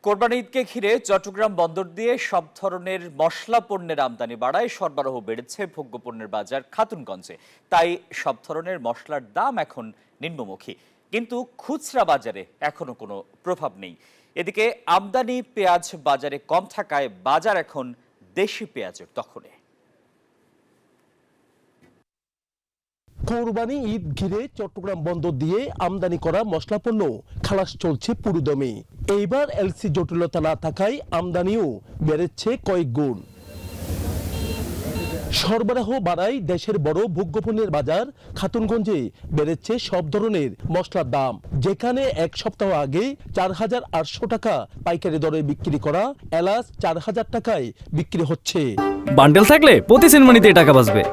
কোরবানি ঈদকে ঘিরে চট্টগ্রাম বন্দর দিয়ে সব ধরনের মশলা পণ্যের আমদানি বাড়ায় সরবরাহ বেড়েছে ভোগ্যপণ্যের বাজার খাতুনগঞ্জে। তাই সব ধরনের মশলার দাম এখন নিম্নমুখী, কিন্তু খুচরা বাজারে এখনো কোনো প্রভাব নেই। এদিকে আমদানি পেঁয়াজ বাজারে কম থাকায় বাজার এখন দেশি পেঁয়াজের দখলে। কোরবানি ঈদ ঘিরে চট্টগ্রাম বন্দর দিয়ে আমদানি করা মশলা পণ্য খালাস চলছে পুরোদমে। এইবার এলসি জটিলতা না থাকায় আমদানিও বেড়েছে কয়েক গুণ। সরবরাহ বাড়ায় দেশের বড় ভোগ্যপণ্যের বাজার খাতুনগঞ্জে বেড়েছে সব ধরনের মশলার দাম। যেখানে এক সপ্তাহ আগে 4,800 টাকা পাইকারি দরে বিক্রি করা এলাচ 4,000 টাকায় বিক্রি হচ্ছে। বান্ডেল থাকলে প্রতি সেনমানিতে টাকা বাঁচবে।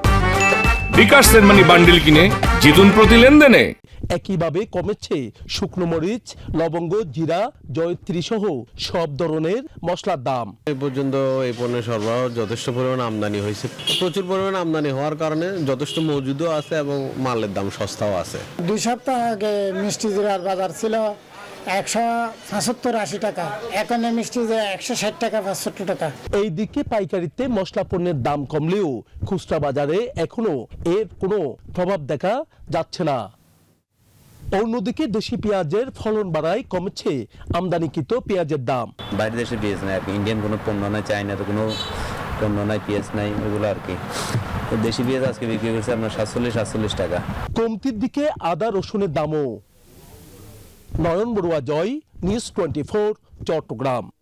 বিকাশ সেনমানি বান্ডেল কিনে জিতুন প্রতি লেনদেনে। একইভাবে কমেছে শুকনো মরিচ, লবঙ্গ, জিরা, জয়ত্রী সহ সব ধরনের মশলার দাম। এই পর্যন্ত এই পণ্যের সরবরাহ যথেষ্ট পরিমাণ আমদানি হয়েছে। প্রচুর পরিমাণ আমদানি হওয়ার কারণে যথেষ্ট মজুদও আছে এবং মালের দাম সস্তাও আছে। 2 সপ্তাহ আগে মিষ্টি জিরার বাজার ছিল 175-80 টাকা, এখন মিষ্টি জিরা 160 টাকা 65 টাকা। এইদিকে পাইকারিতে মশলা পণ্যের দাম কমলেও খুচরা বাজারে এখনো এর কোনো প্রভাব দেখা যাচ্ছে না। অন্যদিকে দেশি পেঁয়াজের ফলন বাড়ায় কমেছে আমদানিকৃত পেঁয়াজের দাম। বাইরের দেশে পেঁয়াজ নাই আর কি, ইন্ডিয়ান কোনো পণ্য নাই, চায়নার কোনো পণ্য নাই, পেঁয়াজ নাই, ওগুলো আর কি। দেশি পেঁয়াজ আজকে বিক্রি করছে আপনার 47-48 টাকা। কমতির দিকে আদা রসুনের দামও। নয়ন বড়ুয়া, জয়, নিউজ 24, চট্টগ্রাম।